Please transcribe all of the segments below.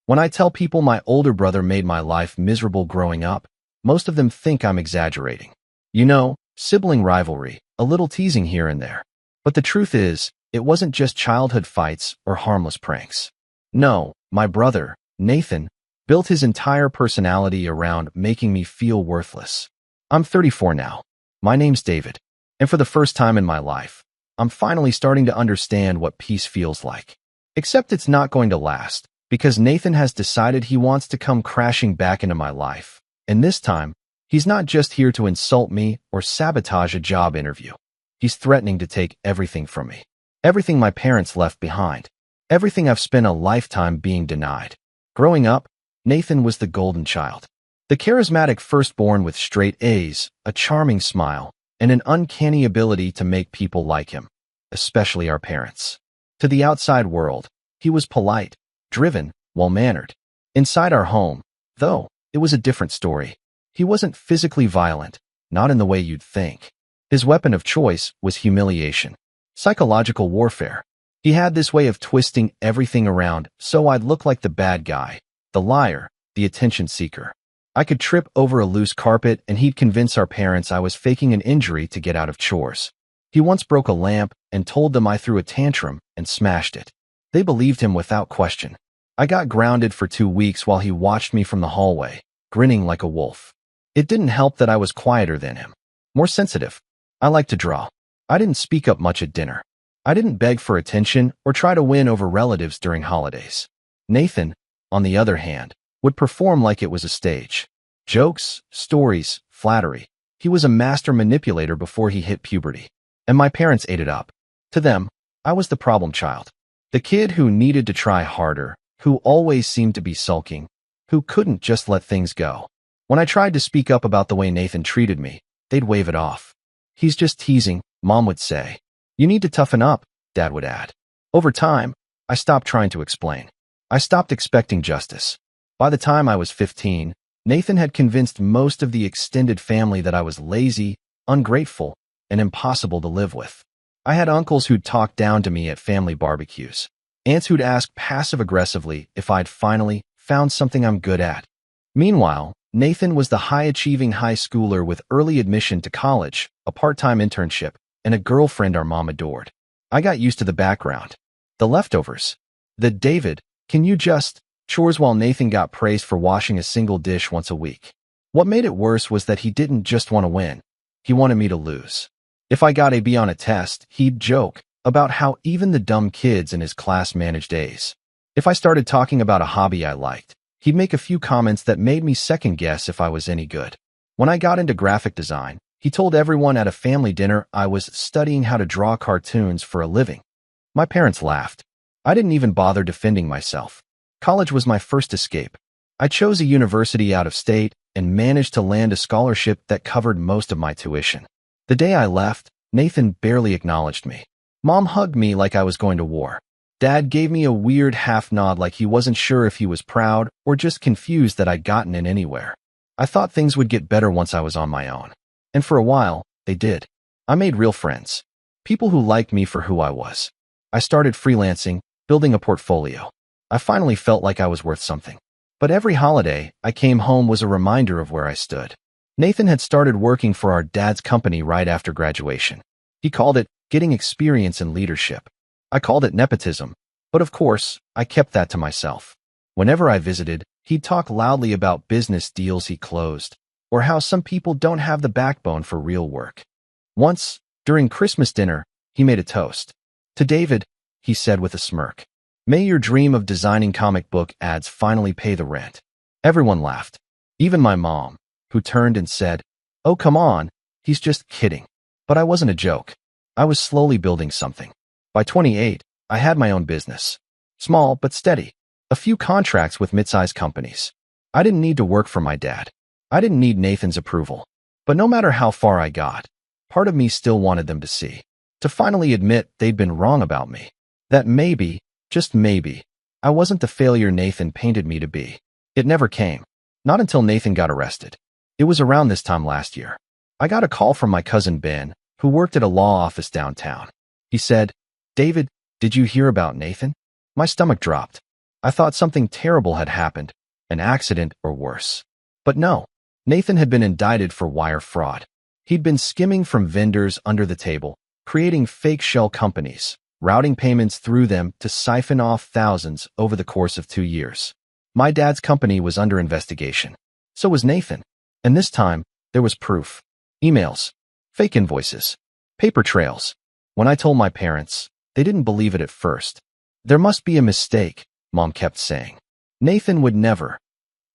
When I tell people my older brother made my life miserable growing up, most of them think I'm exaggerating. You know, sibling rivalry, a little teasing here and there. But the truth is, it wasn't just childhood fights or harmless pranks. No, my brother, Nathan, built his entire personality around making me feel worthless. I'm 34 now. My name's David. And for the first time in my life, I'm finally starting to understand what peace feels like. Except it's not going to last, because Nathan has decided he wants to come crashing back into my life. And this time, he's not just here to insult me or sabotage a job interview. He's threatening to take everything from me. Everything my parents left behind. Everything I've spent a lifetime being denied. Growing up, Nathan was the golden child. The charismatic firstborn with straight A's, a charming smile, and an uncanny ability to make people like him, especially our parents. To the outside world, he was polite, driven, well-mannered. Inside our home, though, it was a different story. He wasn't physically violent, not in the way you'd think. His weapon of choice was humiliation, psychological warfare. He had this way of twisting everything around so I'd look like the bad guy, the liar, the attention seeker. I could trip over a loose carpet and he'd convince our parents I was faking an injury to get out of chores. He once broke a lamp and told them I threw a tantrum and smashed it. They believed him without question. I got grounded for 2 weeks while he watched me from the hallway, grinning like a wolf. It didn't help that I was quieter than him, more sensitive. I liked to draw. I didn't speak up much at dinner. I didn't beg for attention or try to win over relatives during holidays. Nathan, on the other hand, would perform like it was a stage. Jokes, stories, flattery. He was a master manipulator before he hit puberty. And my parents ate it up. To them, I was the problem child. The kid who needed to try harder, who always seemed to be sulking, who couldn't just let things go. When I tried to speak up about the way Nathan treated me, they'd wave it off. He's just teasing, Mom would say. You need to toughen up, Dad would add. Over time, I stopped trying to explain. I stopped expecting justice. By the time I was 15, Nathan had convinced most of the extended family that I was lazy, ungrateful, and impossible to live with. I had uncles who'd talk down to me at family barbecues, aunts who'd ask passive-aggressively if I'd finally found something I'm good at. Meanwhile, Nathan was the high-achieving high schooler with early admission to college, a part-time internship, and a girlfriend our mom adored. I got used to the background. The leftovers. The David, can you just chores while Nathan got praised for washing a single dish once a week. What made it worse was that he didn't just want to win. He wanted me to lose. If I got a B on a test, he'd joke about how even the dumb kids in his class managed A's. If I started talking about a hobby I liked, he'd make a few comments that made me second-guess if I was any good. When I got into graphic design, he told everyone at a family dinner I was studying how to draw cartoons for a living. My parents laughed. I didn't even bother defending myself. College was my first escape. I chose a university out of state and managed to land a scholarship that covered most of my tuition. The day I left, Nathan barely acknowledged me. Mom hugged me like I was going to war. Dad gave me a weird half-nod like he wasn't sure if he was proud or just confused that I'd gotten in anywhere. I thought things would get better once I was on my own. And for a while, they did. I made real friends. People who liked me for who I was. I started freelancing, building a portfolio. I finally felt like I was worth something. But every holiday, I came home was a reminder of where I stood. Nathan had started working for our dad's company right after graduation. He called it getting experience in leadership. I called it nepotism. But of course, I kept that to myself. Whenever I visited, he'd talk loudly about business deals he closed, or how some people don't have the backbone for real work. Once, during Christmas dinner, he made a toast. To David, he said with a smirk, "May your dream of designing comic book ads finally pay the rent." Everyone laughed, even my mom, who turned and said, "Oh, come on, he's just kidding." But I wasn't a joke. I was slowly building something. By 28, I had my own business. Small but steady. A few contracts with mid-sized companies. I didn't need to work for my dad. I didn't need Nathan's approval. But no matter how far I got, part of me still wanted them to see. To finally admit they'd been wrong about me. That maybe, just maybe, I wasn't the failure Nathan painted me to be. It never came. Not until Nathan got arrested. It was around this time last year. I got a call from my cousin Ben, who worked at a law office downtown. He said, "David, did you hear about Nathan?" My stomach dropped. I thought something terrible had happened, an accident or worse. But no, Nathan had been indicted for wire fraud. He'd been skimming from vendors under the table, creating fake shell companies, routing payments through them to siphon off thousands over the course of 2 years. My dad's company was under investigation. So was Nathan. And this time, there was proof. Emails, fake invoices, paper trails. When I told my parents, they didn't believe it at first. There must be a mistake, Mom kept saying. Nathan would never.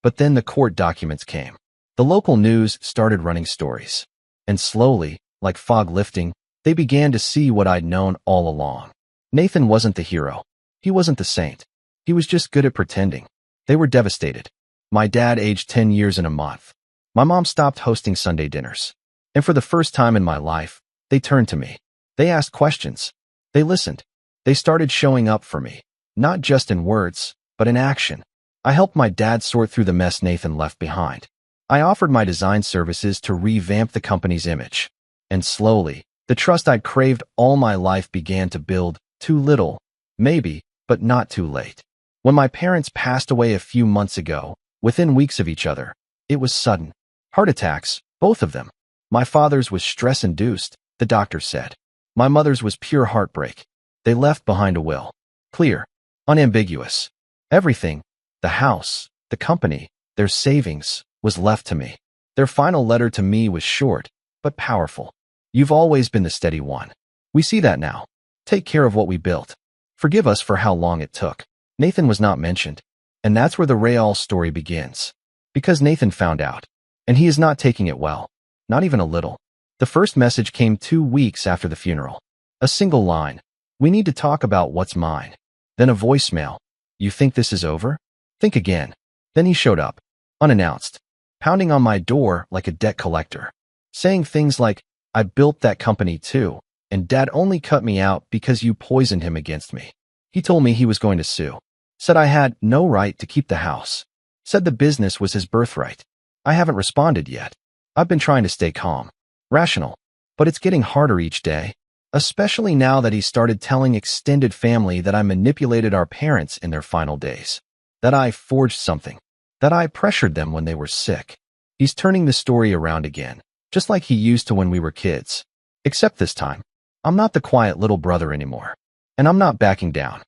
But then the court documents came. The local news started running stories. And slowly, like fog lifting, they began to see what I'd known all along. Nathan wasn't the hero. He wasn't the saint. He was just good at pretending. They were devastated. My dad aged 10 years in a month. My mom stopped hosting Sunday dinners. And for the first time in my life, they turned to me. They asked questions. They listened. They started showing up for me, not just in words, but in action. I helped my dad sort through the mess Nathan left behind. I offered my design services to revamp the company's image. And slowly, the trust I'd craved all my life began to build. Too little, maybe, but not too late. When my parents passed away a few months ago, within weeks of each other, it was sudden. Heart attacks, both of them. My father's was stress-induced, the doctor said. My mother's was pure heartbreak. They left behind a will. Clear, unambiguous. Everything, the house, the company, their savings, was left to me. Their final letter to me was short, but powerful. You've always been the steady one. We see that now. Take care of what we built. Forgive us for how long it took. Nathan was not mentioned. And that's where the Real story begins. Because Nathan found out. And he is not taking it well. Not even a little. The first message came 2 weeks after the funeral. A single line. We need to talk about what's mine. Then a voicemail. You think this is over? Think again. Then he showed up. Unannounced. Pounding on my door like a debt collector. Saying things like, I built that company too, and Dad only cut me out because you poisoned him against me. He told me he was going to sue. Said I had no right to keep the house. Said the business was his birthright. I haven't responded yet. I've been trying to stay calm. Rational. But it's getting harder each day. Especially now that he started telling extended family that I manipulated our parents in their final days. That I forged something. That I pressured them when they were sick. He's turning the story around again, just like he used to when we were kids. Except this time, I'm not the quiet little brother anymore. And I'm not backing down.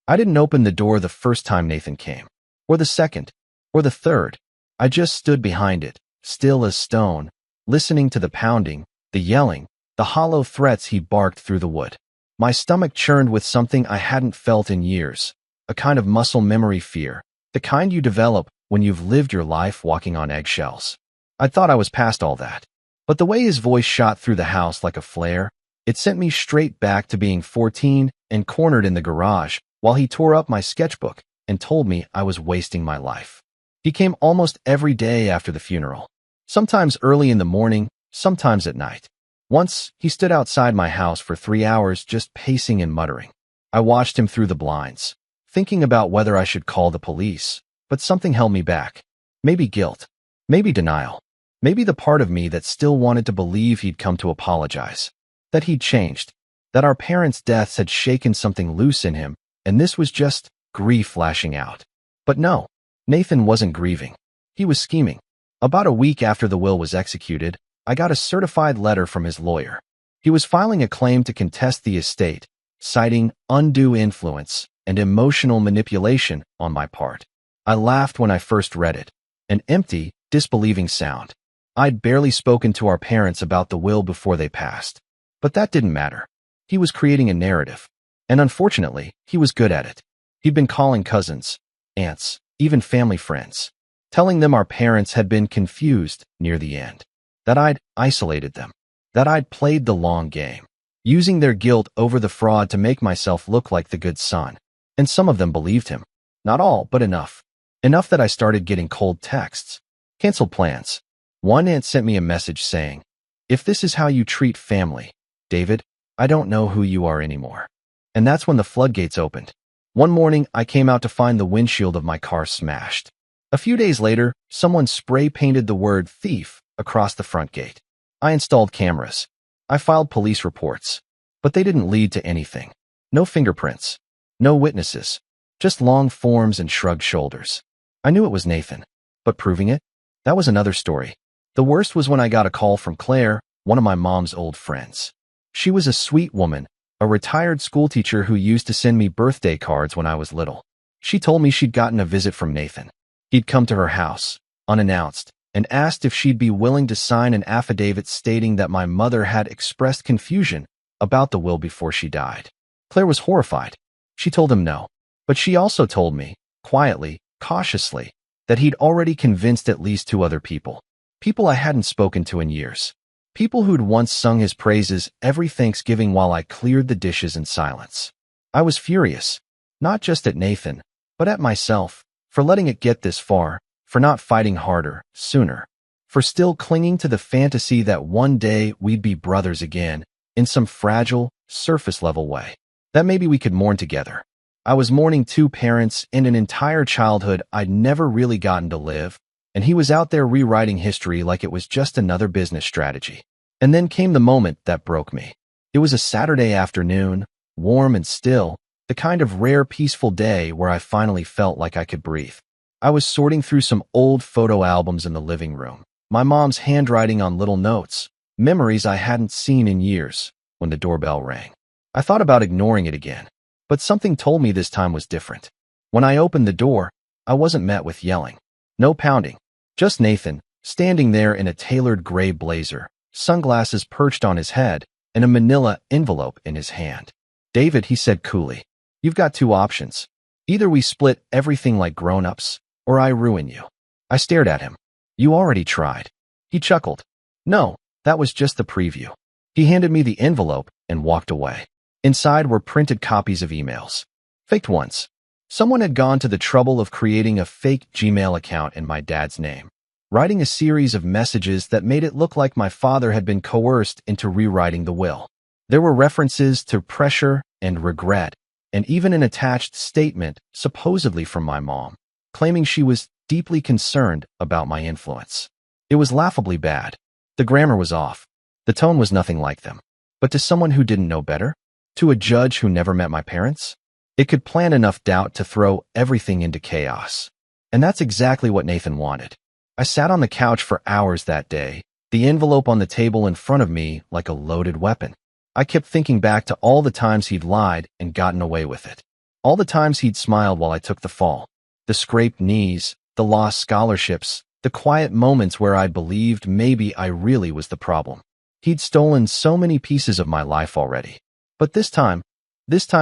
I didn't open the door the first time Nathan came. Or the second. Or the third. I just stood behind it, still as stone, listening to the pounding, the yelling, the hollow threats he barked through the wood. My stomach churned with something I hadn't felt in years, a kind of muscle memory fear, the kind you develop when you've lived your life walking on eggshells. I thought I was past all that. But the way his voice shot through the house like a flare, it sent me straight back to being 14 and cornered in the garage while he tore up my sketchbook and told me I was wasting my life. He came almost every day after the funeral. Sometimes early in the morning, sometimes at night. Once, he stood outside my house for 3 hours just pacing and muttering. I watched him through the blinds, thinking about whether I should call the police, but something held me back. Maybe guilt. Maybe denial. Maybe the part of me that still wanted to believe he'd come to apologize. That he'd changed. That our parents' deaths had shaken something loose in him, and this was just grief lashing out. But no, Nathan wasn't grieving. He was scheming. About a week after the will was executed, I got a certified letter from his lawyer. He was filing a claim to contest the estate, citing undue influence and emotional manipulation on my part. I laughed when I first read it. An empty, disbelieving sound. I'd barely spoken to our parents about the will before they passed. But that didn't matter. He was creating a narrative. And unfortunately, he was good at it. He'd been calling cousins, aunts, even family friends, telling them our parents had been confused near the end. That I'd isolated them. That I'd played the long game. Using their guilt over the fraud to make myself look like the good son. And some of them believed him. Not all, but enough. Enough that I started getting cold texts. Canceled plans. One aunt sent me a message saying, if this is how you treat family, David, I don't know who you are anymore. And that's when the floodgates opened. One morning, I came out to find the windshield of my car smashed. A few days later, someone spray-painted the word thief across the front gate. I installed cameras. I filed police reports. But they didn't lead to anything. No fingerprints. No witnesses. Just long forms and shrugged shoulders. I knew it was Nathan. But proving it? That was another story. The worst was when I got a call from Claire, one of my mom's old friends. She was a sweet woman, a retired schoolteacher who used to send me birthday cards when I was little. She told me she'd gotten a visit from Nathan. He'd come to her house, unannounced, and asked if she'd be willing to sign an affidavit stating that my mother had expressed confusion about the will before she died. Claire was horrified. She told him no. But she also told me, quietly, cautiously, that he'd already convinced at least 2 other people. People I hadn't spoken to in years. People who'd once sung his praises every Thanksgiving while I cleared the dishes in silence. I was furious, not just at Nathan, but at myself, for letting it get this far, for not fighting harder, sooner, for still clinging to the fantasy that one day we'd be brothers again, in some fragile, surface-level way. That maybe we could mourn together. I was mourning 2 parents and an entire childhood I'd never really gotten to live, and he was out there rewriting history like it was just another business strategy. And then came the moment that broke me. It was a Saturday afternoon, warm and still, the kind of rare peaceful day where I finally felt like I could breathe. I was sorting through some old photo albums in the living room, my mom's handwriting on little notes, memories I hadn't seen in years, when the doorbell rang. I thought about ignoring it again, but something told me this time was different. When I opened the door, I wasn't met with yelling. No pounding. Just Nathan, standing there in a tailored gray blazer, sunglasses perched on his head, and a manila envelope in his hand. "David," he said coolly, "you've got 2 options. Either we split everything like grown-ups, or I ruin you." I stared at him. "You already tried." He chuckled. "No, that was just the preview." He handed me the envelope and walked away. Inside were printed copies of emails. Faked ones. Someone had gone to the trouble of creating a fake Gmail account in my dad's name, writing a series of messages that made it look like my father had been coerced into rewriting the will. There were references to pressure and regret, and even an attached statement, supposedly from my mom, claiming she was deeply concerned about my influence. It was laughably bad. The grammar was off. The tone was nothing like them. But to someone who didn't know better? To a judge who never met my parents? It could plant enough doubt to throw everything into chaos. And that's exactly what Nathan wanted. I sat on the couch for hours that day, the envelope on the table in front of me like a loaded weapon. I kept thinking back to all the times he'd lied and gotten away with it. All the times he'd smiled while I took the fall. The scraped knees, the lost scholarships, the quiet moments where I believed maybe I really was the problem. He'd stolen so many pieces of my life already. But this time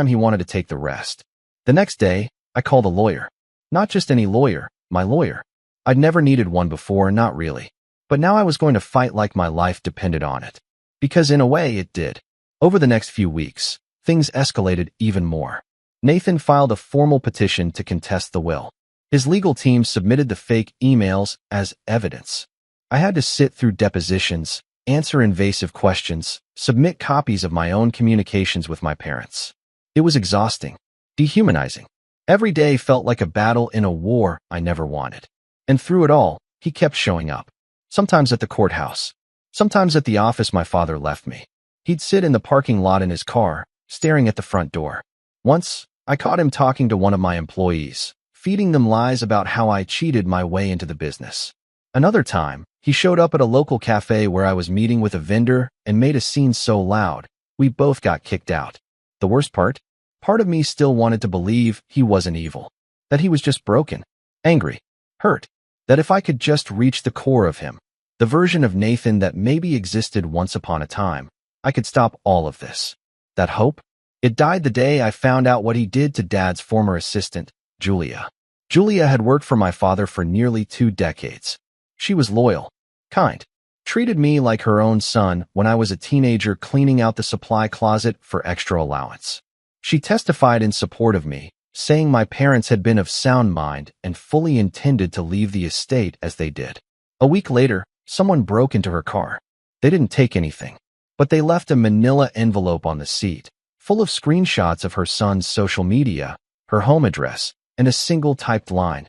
he wanted to take the rest. The next day, I called a lawyer. Not just any lawyer, my lawyer. I'd never needed one before, not really. But now I was going to fight like my life depended on it. Because in a way, it did. Over the next few weeks, things escalated even more. Nathan filed a formal petition to contest the will. His legal team submitted the fake emails as evidence. I had to sit through depositions, answer invasive questions, submit copies of my own communications with my parents. It was exhausting, dehumanizing. Every day felt like a battle in a war I never wanted. And through it all, he kept showing up. Sometimes at the courthouse. Sometimes at the office my father left me. He'd sit in the parking lot in his car, staring at the front door. Once, I caught him talking to one of my employees, feeding them lies about how I cheated my way into the business. Another time, he showed up at a local cafe where I was meeting with a vendor and made a scene so loud, we both got kicked out. The worst part? Part of me still wanted to believe he wasn't evil. That he was just broken, angry, hurt. That if I could just reach the core of him, the version of Nathan that maybe existed once upon a time, I could stop all of this. That hope? It died the day I found out what he did to Dad's former assistant, Julia. Julia had worked for my father for nearly 2 decades. She was loyal, kind, treated me like her own son when I was a teenager cleaning out the supply closet for extra allowance. She testified in support of me, saying my parents had been of sound mind and fully intended to leave the estate as they did. A week later, someone broke into her car. They didn't take anything, but they left a manila envelope on the seat, full of screenshots of her son's social media, her home address, and a single typed line.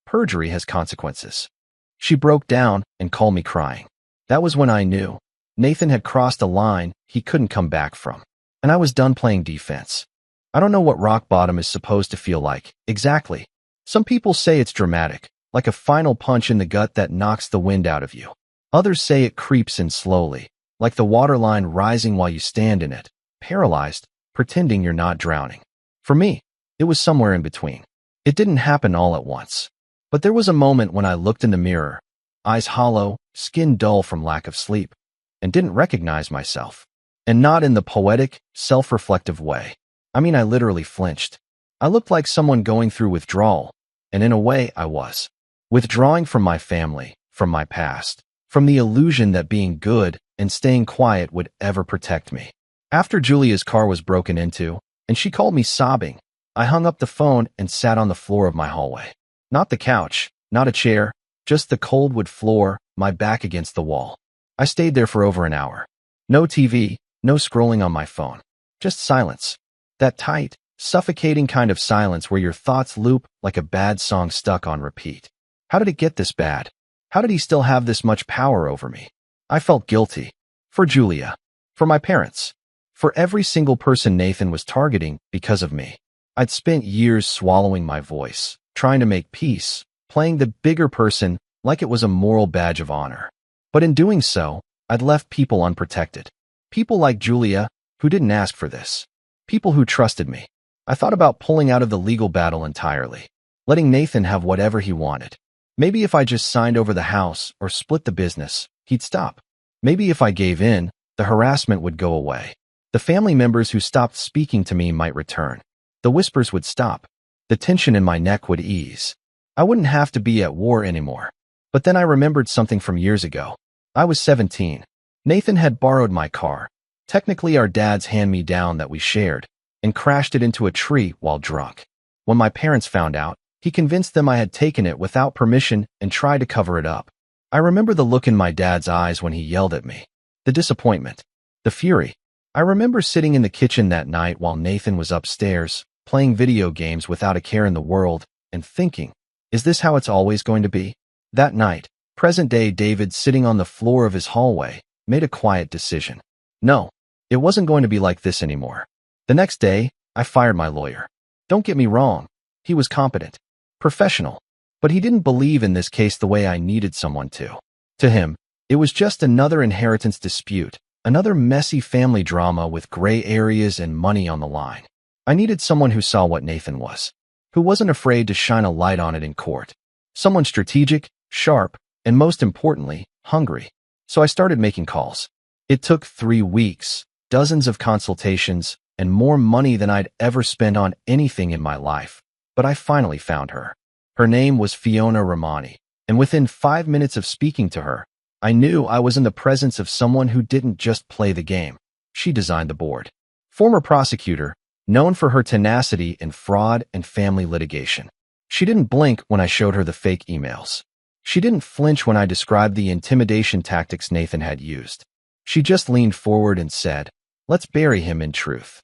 Perjury has consequences. She broke down and called me crying. That was when I knew Nathan had crossed a line he couldn't come back from, and I was done playing defense. I don't know what rock bottom is supposed to feel like, exactly. Some people say it's dramatic, like a final punch in the gut that knocks the wind out of you. Others say it creeps in slowly, like the waterline rising while you stand in it, paralyzed, pretending you're not drowning. For me, it was somewhere in between. It didn't happen all at once. But there was a moment when I looked in the mirror, eyes hollow, skin dull from lack of sleep, and didn't recognize myself. And not in the poetic, self-reflective way. I mean, I literally flinched. I looked like someone going through withdrawal, and in a way, I was. Withdrawing from my family, from my past, from the illusion that being good and staying quiet would ever protect me. After Julia's car was broken into, and she called me sobbing, I hung up the phone and sat on the floor of my hallway. Not the couch, not a chair, just the cold wood floor, my back against the wall. I stayed there for over an hour. No TV, no scrolling on my phone. Just silence. That tight, suffocating kind of silence where your thoughts loop like a bad song stuck on repeat. How did it get this bad? How did he still have this much power over me? I felt guilty. For Julia. For my parents. For every single person Nathan was targeting because of me. I'd spent years swallowing my voice, trying to make peace, playing the bigger person like it was a moral badge of honor. But in doing so, I'd left people unprotected. People like Julia, who didn't ask for this. People who trusted me. I thought about pulling out of the legal battle entirely, letting Nathan have whatever he wanted. Maybe if I just signed over the house or split the business, he'd stop. Maybe if I gave in, the harassment would go away. The family members who stopped speaking to me might return. The whispers would stop. The tension in my neck would ease. I wouldn't have to be at war anymore. But then I remembered something from years ago. I was 17. Nathan had borrowed my car, technically our dad's hand-me-down that we shared, and crashed it into a tree while drunk. When my parents found out, he convinced them I had taken it without permission and tried to cover it up. I remember the look in my dad's eyes when he yelled at me. The disappointment. The fury. I remember sitting in the kitchen that night while Nathan was upstairs, playing video games without a care in the world, and thinking, is this how it's always going to be? That night, present-day David sitting on the floor of his hallway, made a quiet decision. No, it wasn't going to be like this anymore. The next day, I fired my lawyer. Don't get me wrong. He was competent, professional, but he didn't believe in this case the way I needed someone to. To him, it was just another inheritance dispute, another messy family drama with gray areas and money on the line. I needed someone who saw what Nathan was, who wasn't afraid to shine a light on it in court. Someone strategic, sharp, and most importantly, hungry. So I started making calls. It took 3 weeks, dozens of consultations, and more money than I'd ever spent on anything in my life. But I finally found her. Her name was Fiona Romani, and within 5 minutes of speaking to her, I knew I was in the presence of someone who didn't just play the game. She designed the board. Former prosecutor, known for her tenacity in fraud and family litigation. She didn't blink when I showed her the fake emails. She didn't flinch when I described the intimidation tactics Nathan had used. She just leaned forward and said, let's bury him in truth.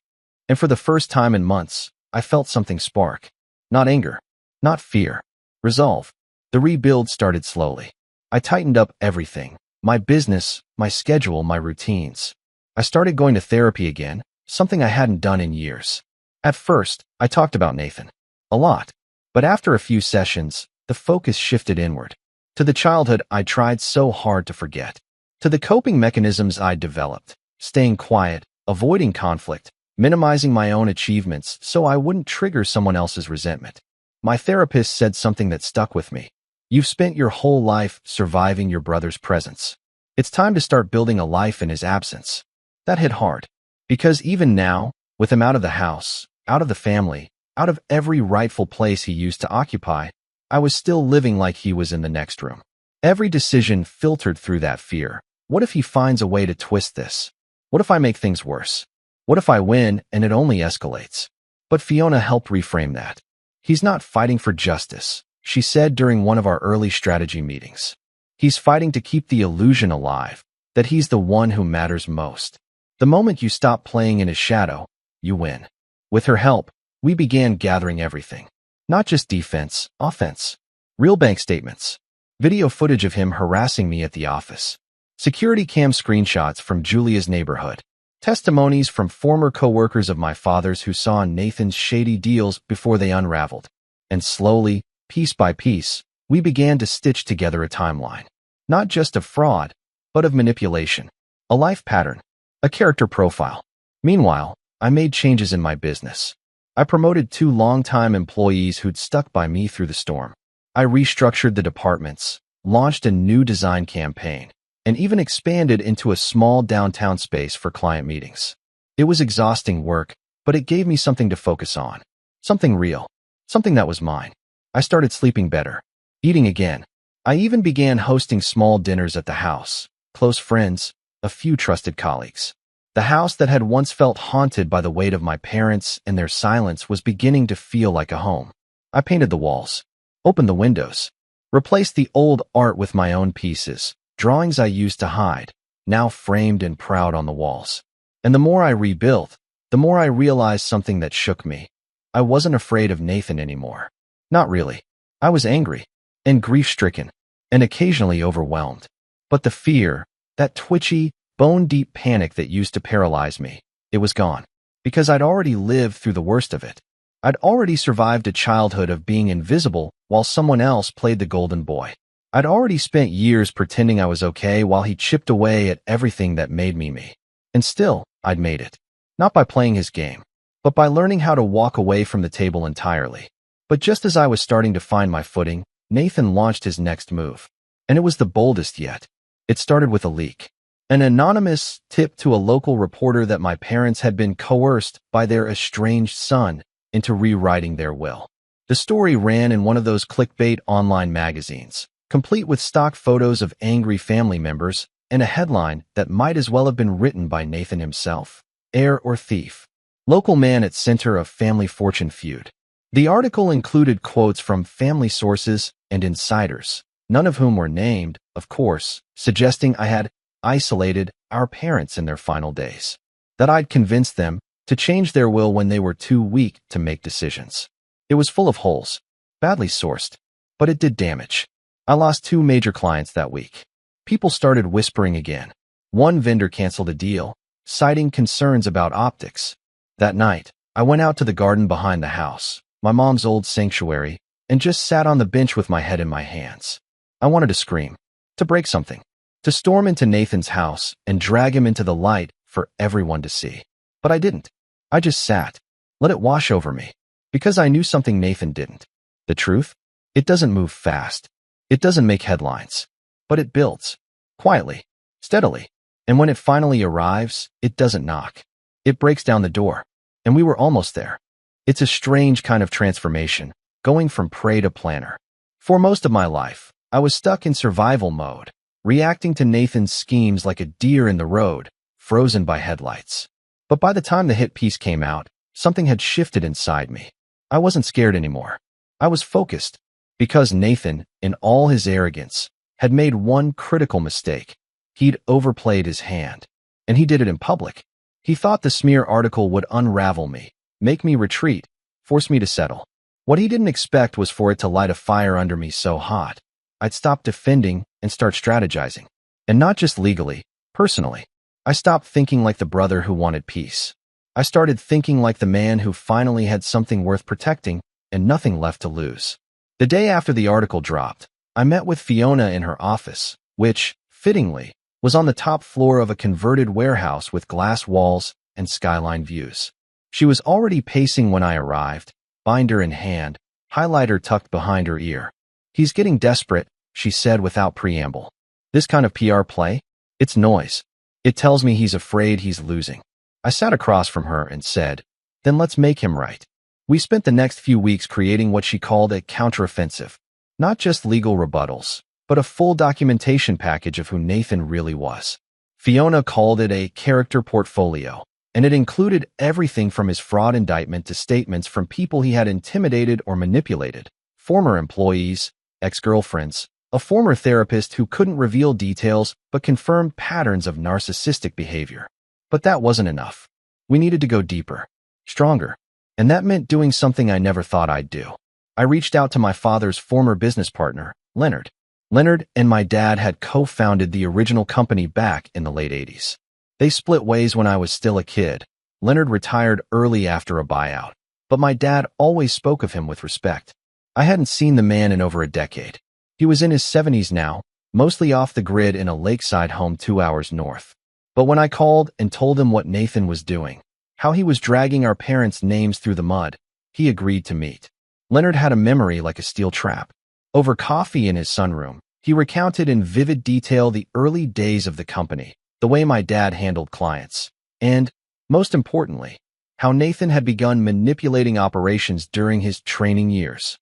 And for the first time in months, I felt something spark. Not anger, not fear, resolve. The rebuild started slowly. I tightened up everything, my business, my schedule, my routines. I started going to therapy again, something I hadn't done in years. At first, I talked about Nathan. A lot. But after a few sessions, the focus shifted inward. To the childhood I tried so hard to forget. To the coping mechanisms I'd developed. Staying quiet, avoiding conflict, minimizing my own achievements so I wouldn't trigger someone else's resentment. My therapist said something that stuck with me. You've spent your whole life surviving your brother's presence. It's time to start building a life in his absence. That hit hard. Because even now, with him out of the house, out of the family, out of every rightful place he used to occupy, I was still living like he was in the next room. Every decision filtered through that fear. What if he finds a way to twist this? What if I make things worse? What if I win and it only escalates? But Fiona helped reframe that. He's not fighting for justice, she said during one of our early strategy meetings. He's fighting to keep the illusion alive, that he's the one who matters most. The moment you stop playing in his shadow, you win. With her help, we began gathering everything. Not just defense, offense. Real bank statements. Video footage of him harassing me at the office. Security cam screenshots from Julia's neighborhood. Testimonies from former coworkers of my father's who saw Nathan's shady deals before they unraveled. And slowly, piece by piece, we began to stitch together a timeline. Not just of fraud, but of manipulation. A life pattern. A character profile. Meanwhile, I made changes in my business. I promoted 2 longtime employees who'd stuck by me through the storm. I restructured the departments, launched a new design campaign, and even expanded into a small downtown space for client meetings. It was exhausting work, but it gave me something to focus on. Something real. Something that was mine. I started sleeping better. Eating again. I even began hosting small dinners at the house. Close friends, a few trusted colleagues. The house that had once felt haunted by the weight of my parents and their silence was beginning to feel like a home. I painted the walls, opened the windows, replaced the old art with my own pieces, drawings I used to hide, now framed and proud on the walls. And the more I rebuilt, the more I realized something that shook me. I wasn't afraid of Nathan anymore. Not really. I was angry, and grief-stricken, and occasionally overwhelmed. But the fear, that twitchy, bone-deep panic that used to paralyze me, it was gone. Because I'd already lived through the worst of it. I'd already survived a childhood of being invisible while someone else played the golden boy. I'd already spent years pretending I was okay while he chipped away at everything that made me me. And still, I'd made it. Not by playing his game, but by learning how to walk away from the table entirely. But just as I was starting to find my footing, Nathan launched his next move. And it was the boldest yet. It started with a leak. An anonymous tip to a local reporter that my parents had been coerced by their estranged son into rewriting their will. The story ran in one of those clickbait online magazines, complete with stock photos of angry family members and a headline that might as well have been written by Nathan himself. Heir or thief? Local man at center of family fortune feud. The article included quotes from family sources and insiders, none of whom were named, of course, suggesting I had isolated our parents in their final days. That I'd convinced them to change their will when they were too weak to make decisions. It was full of holes, badly sourced, but it did damage. I lost 2 major clients that week. People started whispering again. One vendor canceled a deal, citing concerns about optics. That night, I went out to the garden behind the house, my mom's old sanctuary, and just sat on the bench with my head in my hands. I wanted to scream, to break something, to storm into Nathan's house and drag him into the light for everyone to see. But I didn't. I just sat, let it wash over me, because I knew something Nathan didn't. The truth? It doesn't move fast. It doesn't make headlines. But it builds. Quietly. Steadily. And when it finally arrives, it doesn't knock. It breaks down the door. And we were almost there. It's a strange kind of transformation, going from prey to planner. For most of my life, I was stuck in survival mode, reacting to Nathan's schemes like a deer in the road, frozen by headlights. But by the time the hit piece came out, something had shifted inside me. I wasn't scared anymore. I was focused, because Nathan, in all his arrogance, had made one critical mistake. He'd overplayed his hand, and he did it in public. He thought the smear article would unravel me, make me retreat, force me to settle. What he didn't expect was for it to light a fire under me so hot, I'd stop defending and start strategizing. And not just legally, personally. I stopped thinking like the brother who wanted peace. I started thinking like the man who finally had something worth protecting and nothing left to lose. The day after the article dropped, I met with Fiona in her office, which, fittingly, was on the top floor of a converted warehouse with glass walls and skyline views. She was already pacing when I arrived, binder in hand, highlighter tucked behind her ear. "He's getting desperate," she said without preamble. "This kind of PR play? It's noise. It tells me he's afraid he's losing." I sat across from her and said, "Then let's make him right." We spent the next few weeks creating what she called a counteroffensive. Not just legal rebuttals, but a full documentation package of who Nathan really was. Fiona called it a character portfolio, and it included everything from his fraud indictment to statements from people he had intimidated or manipulated, former employees, ex-girlfriends, a former therapist who couldn't reveal details but confirmed patterns of narcissistic behavior. But that wasn't enough. We needed to go deeper, stronger, and that meant doing something I never thought I'd do. I reached out to my father's former business partner, Leonard. Leonard and my dad had co-founded the original company back in the late 80s. They split ways when I was still a kid. Leonard retired early after a buyout, but my dad always spoke of him with respect. I hadn't seen the man in over a decade. He was in his 70s now, mostly off the grid in a lakeside home 2 hours north. But when I called and told him what Nathan was doing, how he was dragging our parents' names through the mud, he agreed to meet. Leonard had a memory like a steel trap. Over coffee in his sunroom, he recounted in vivid detail the early days of the company, the way my dad handled clients, and, most importantly, how Nathan had begun manipulating operations during his training years.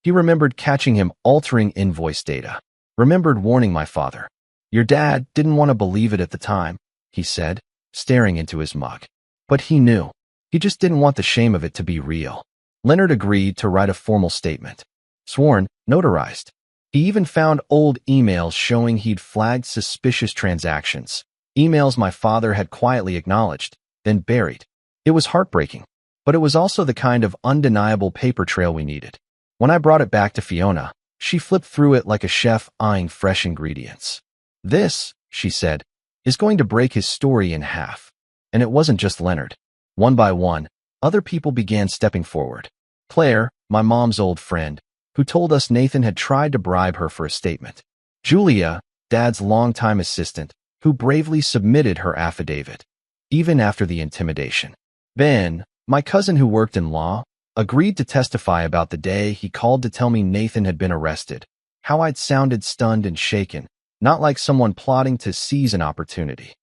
He remembered catching him altering invoice data, remembered warning my father. "Your dad didn't want to believe it at the time," he said, staring into his mug. But he knew. He just didn't want the shame of it to be real. Leonard agreed to write a formal statement. Sworn, notarized. He even found old emails showing he'd flagged suspicious transactions. Emails my father had quietly acknowledged, then buried. It was heartbreaking, but it was also the kind of undeniable paper trail we needed. When I brought it back to Fiona, she flipped through it like a chef eyeing fresh ingredients. "This," she said, "is going to break his story in half." And it wasn't just Leonard. One by one, other people began stepping forward. Claire, my mom's old friend, who told us Nathan had tried to bribe her for a statement. Julia, Dad's longtime assistant, who bravely submitted her affidavit, even after the intimidation. Ben, my cousin who worked in law, agreed to testify about the day he called to tell me Nathan had been arrested, how I'd sounded stunned and shaken, not like someone plotting to seize an opportunity.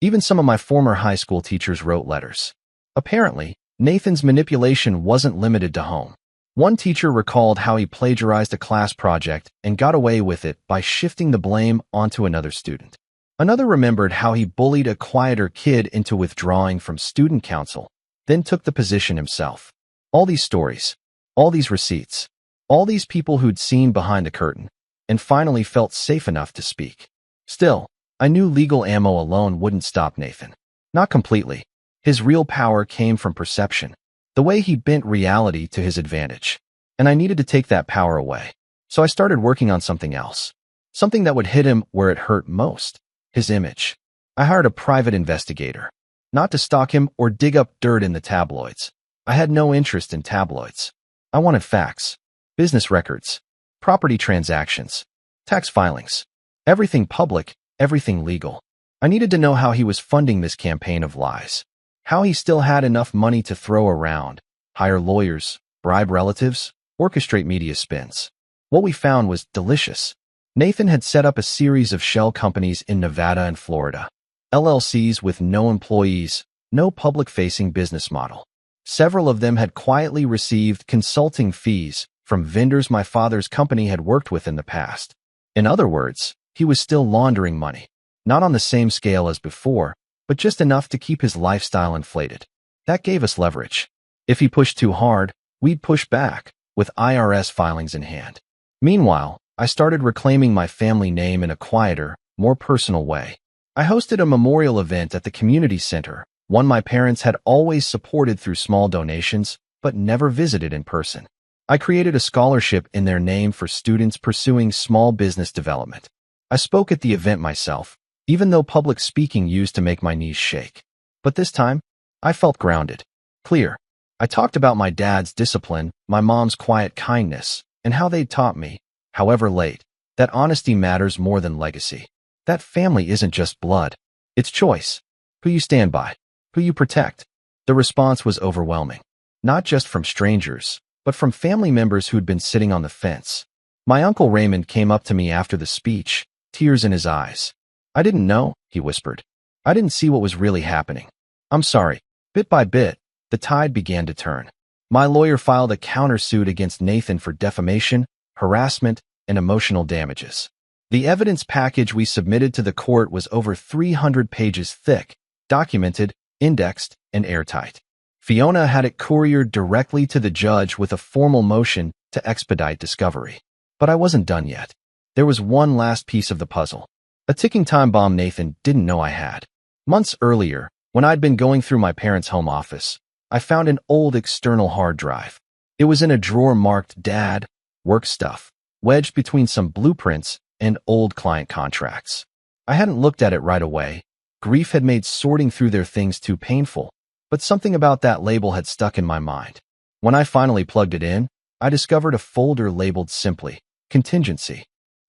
Even some of my former high school teachers wrote letters. Apparently, Nathan's manipulation wasn't limited to home. One teacher recalled how he plagiarized a class project and got away with it by shifting the blame onto another student. Another remembered how he bullied a quieter kid into withdrawing from student council, then took the position himself. All these stories, all these receipts, all these people who'd seen behind the curtain, and finally felt safe enough to speak. Still, I knew legal ammo alone wouldn't stop Nathan. Not completely. His real power came from perception, the way he bent reality to his advantage. And I needed to take that power away. So I started working on something else. Something that would hit him where it hurt most. His image. I hired a private investigator. Not to stalk him or dig up dirt in the tabloids. I had no interest in tabloids. I wanted facts. Business records. Property transactions. Tax filings. Everything public, everything legal. I needed to know how he was funding this campaign of lies. How he still had enough money to throw around, hire lawyers, bribe relatives, orchestrate media spins. What we found was delicious. Nathan had set up a series of shell companies in Nevada and Florida. LLCs with no employees, no public-facing business model. Several of them had quietly received consulting fees from vendors my father's company had worked with in the past. In other words, he was still laundering money. Not on the same scale as before, but just enough to keep his lifestyle inflated. That gave us leverage. If he pushed too hard, we'd push back, with IRS filings in hand. Meanwhile, I started reclaiming my family name in a quieter, more personal way. I hosted a memorial event at the community center, one my parents had always supported through small donations, but never visited in person. I created a scholarship in their name for students pursuing small business development. I spoke at the event myself, even though public speaking used to make my knees shake. But this time, I felt grounded, clear. I talked about my dad's discipline, my mom's quiet kindness, and how they'd taught me, however late, that honesty matters more than legacy. That family isn't just blood. It's choice. Who you stand by. Who you protect. The response was overwhelming. Not just from strangers, but from family members who'd been sitting on the fence. My uncle Raymond came up to me after the speech, tears in his eyes. "I didn't know," he whispered. "I didn't see what was really happening. I'm sorry." Bit by bit, the tide began to turn. My lawyer filed a countersuit against Nathan for defamation, harassment, and emotional damages. The evidence package we submitted to the court was over 300 pages thick, documented, indexed, and airtight. Fiona had it couriered directly to the judge with a formal motion to expedite discovery. But I wasn't done yet. There was one last piece of the puzzle. A ticking time bomb Nathan didn't know I had. Months earlier, when I'd been going through my parents' home office, I found an old external hard drive. It was in a drawer marked Dad, work stuff, wedged between some blueprints and old client contracts. I hadn't looked at it right away, Grief had made sorting through their things too painful, but something about that label had stuck in my mind. When I finally plugged it in, I discovered a folder labeled simply, Contingency.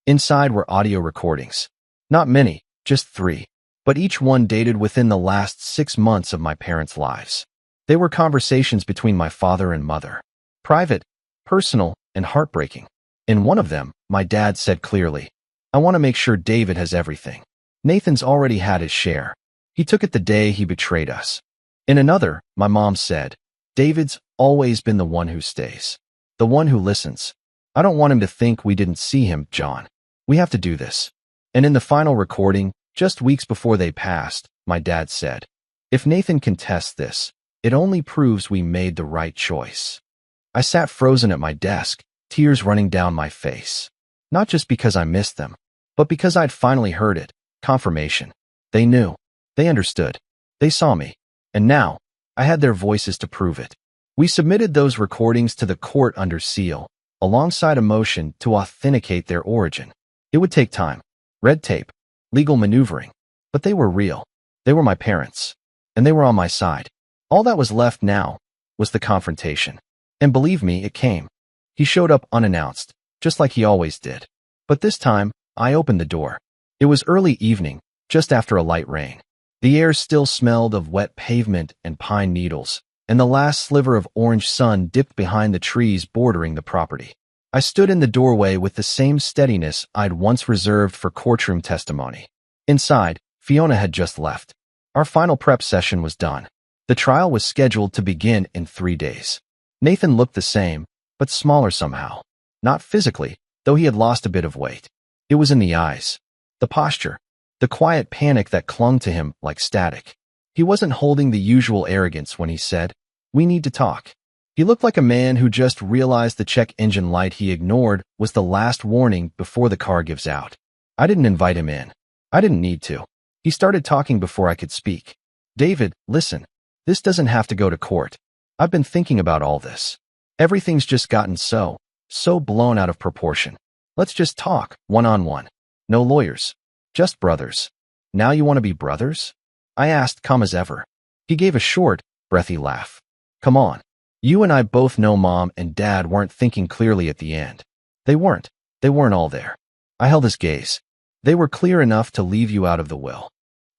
Inside were audio recordings. Not many, just 3, but each one dated within the last 6 months of my parents' lives. They were conversations between my father and mother. Private, personal, and heartbreaking. In one of them, my dad said clearly, "I want to make sure David has everything. Nathan's already had his share. He took it the day he betrayed us." In another, my mom said, "David's always been the one who stays. The one who listens. I don't want him to think we didn't see him, John. We have to do this." And in the final recording, just weeks before they passed, my dad said, "If Nathan contests this, it only proves we made the right choice." I sat frozen at my desk, tears running down my face. Not just because I missed them, but because I'd finally heard it. Confirmation. They knew. They understood. They saw me. And now, I had their voices to prove it. We submitted those recordings to the court under seal, alongside a motion to authenticate their origin. It would take time, red tape, legal maneuvering, but they were real. They were my parents, and they were on my side. All that was left now was the confrontation. And believe me, it came. He showed up unannounced, just like he always did. But this time, I opened the door. It was early evening, just after a light rain. The air still smelled of wet pavement and pine needles, and the last sliver of orange sun dipped behind the trees bordering the property. I stood in the doorway with the same steadiness I'd once reserved for courtroom testimony. Inside, Fiona had just left. Our final prep session was done. The trial was scheduled to begin in 3 days. Nathan looked the same, but smaller somehow. Not physically, though he had lost a bit of weight. It was in the eyes, the posture, the quiet panic that clung to him like static. He wasn't holding the usual arrogance when he said, "We need to talk." He looked like a man who just realized the check engine light he ignored was the last warning before the car gives out. I didn't invite him in. I didn't need to. He started talking before I could speak. "David, listen. This doesn't have to go to court. I've been thinking about all this. Everything's just gotten so blown out of proportion. Let's just talk, one-on-one. No lawyers. Just brothers. Now you want to be brothers?" I asked, calm as ever. He gave a short, breathy laugh. "Come on. You and I both know Mom and Dad weren't thinking clearly at the end. They weren't. They weren't all there." I held his gaze. "They were clear enough to leave you out of the will."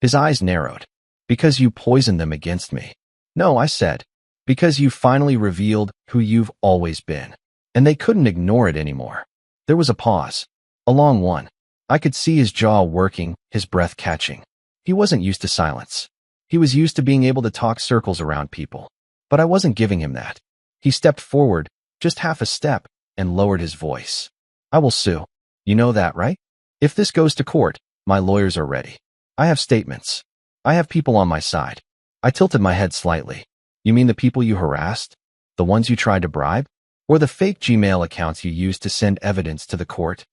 His eyes narrowed. "Because you poisoned them against me." "No," I said. "Because you finally revealed who you've always been." And they couldn't ignore it anymore. There was a pause. A long one. I could see his jaw working, his breath catching. He wasn't used to silence. He was used to being able to talk circles around people. But I wasn't giving him that. He stepped forward, just half a step, and lowered his voice. "I will sue. You know that, right? If this goes to court, my lawyers are ready. I have statements. I have people on my side." I tilted my head slightly. "You mean the people you harassed? The ones you tried to bribe? Or the fake Gmail accounts you used to send evidence to the court?"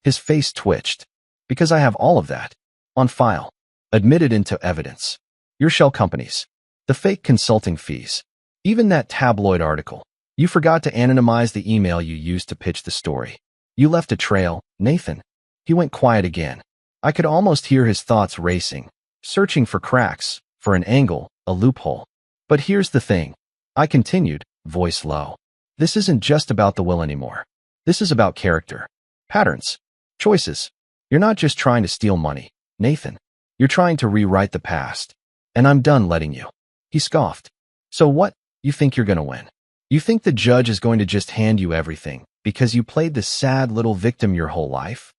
His face twitched. "Because I have all of that. On file. Admitted into evidence. Your shell companies. The fake consulting fees. Even that tabloid article. You forgot to anonymize the email you used to pitch the story. You left a trail, Nathan." He went quiet again. I could almost hear his thoughts racing, searching for cracks, for an angle, a loophole. "But here's the thing," I continued, voice low. "This isn't just about the will anymore. This is about character. Patterns. Choices. You're not just trying to steal money, Nathan. You're trying to rewrite the past. And I'm done letting you." He scoffed. "So what? You think you're going to win? You think the judge is going to just hand you everything because you played the sad little victim your whole life?"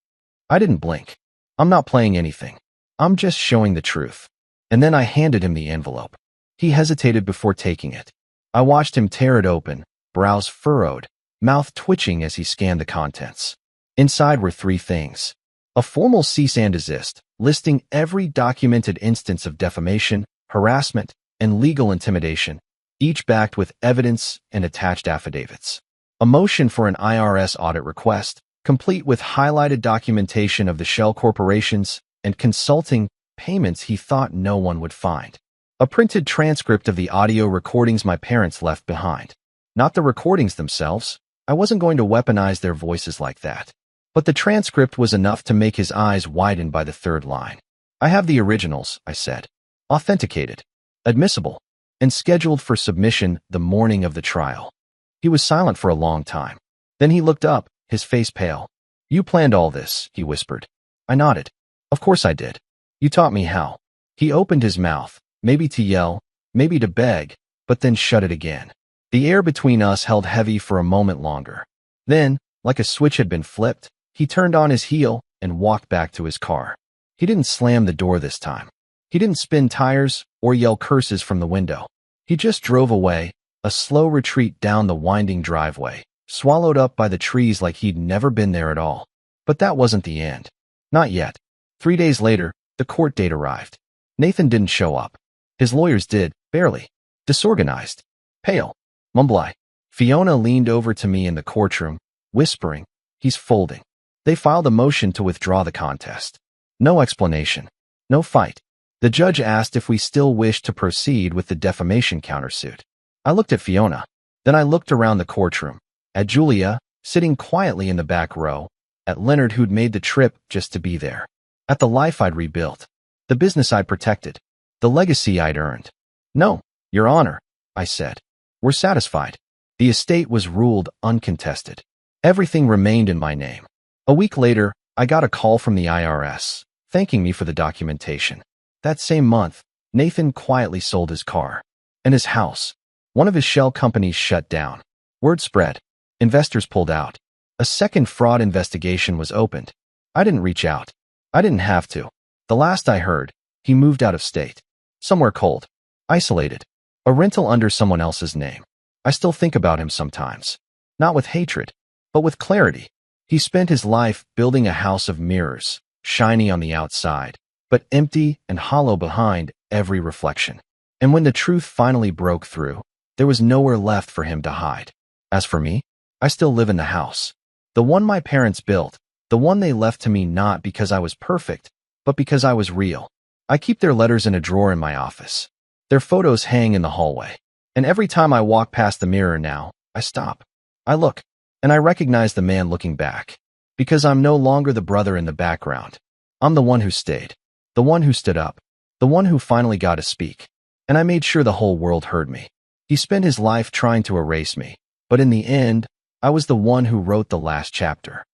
I didn't blink. "I'm not playing anything. I'm just showing the truth." And then I handed him the envelope. He hesitated before taking it. I watched him tear it open, brows furrowed, mouth twitching as he scanned the contents. Inside were 3 things. A formal cease and desist, listing every documented instance of defamation, harassment, and legal intimidation, each backed with evidence and attached affidavits. A motion for an IRS audit request, complete with highlighted documentation of the shell corporations and consulting payments he thought no one would find. A printed transcript of the audio recordings my parents left behind. Not the recordings themselves. I wasn't going to weaponize their voices like that. But the transcript was enough to make his eyes widen by the 3rd line. I have the originals, I said. Authenticated, admissible, and scheduled for submission the morning of the trial. He was silent for a long time. Then he looked up, his face pale. You planned all this, he whispered. I nodded. Of course I did. You taught me how. He opened his mouth, maybe to yell, maybe to beg, but then shut it again. The air between us held heavy for a moment longer. Then, like a switch had been flipped, he turned on his heel and walked back to his car. He didn't slam the door this time. He didn't spin tires or yell curses from the window. He just drove away, a slow retreat down the winding driveway, swallowed up by the trees like he'd never been there at all. But that wasn't the end. Not yet. 3 days later, the court date arrived. Nathan didn't show up. His lawyers did, barely. Disorganized. Pale. Mumbly. Fiona leaned over to me in the courtroom, whispering, he's folding. They filed a motion to withdraw the contest. No explanation. No fight. The judge asked if we still wished to proceed with the defamation countersuit. I looked at Fiona. Then I looked around the courtroom. At Julia, sitting quietly in the back row. At Leonard, who'd made the trip just to be there. At the life I'd rebuilt. The business I'd protected. The legacy I'd earned. No, Your Honor, I said. We're satisfied. The estate was ruled uncontested. Everything remained in my name. A week later, I got a call from the IRS, thanking me for the documentation. That same month, Nathan quietly sold his car. And his house. One of his shell companies shut down. Word spread. Investors pulled out. A second fraud investigation was opened. I didn't reach out. I didn't have to. The last I heard, he moved out of state. Somewhere cold. Isolated. A rental under someone else's name. I still think about him sometimes. Not with hatred, but with clarity. He spent his life building a house of mirrors, shiny on the outside, but empty and hollow behind every reflection. And when the truth finally broke through, there was nowhere left for him to hide. As for me, I still live in the house. The one my parents built, the one they left to me not because I was perfect, but because I was real. I keep their letters in a drawer in my office. Their photos hang in the hallway. And every time I walk past the mirror now, I stop. I look, and I recognize the man looking back. Because I'm no longer the brother in the background. I'm the one who stayed. The one who stood up. The one who finally got to speak. And I made sure the whole world heard me. He spent his life trying to erase me. But in the end, I was the one who wrote the last chapter.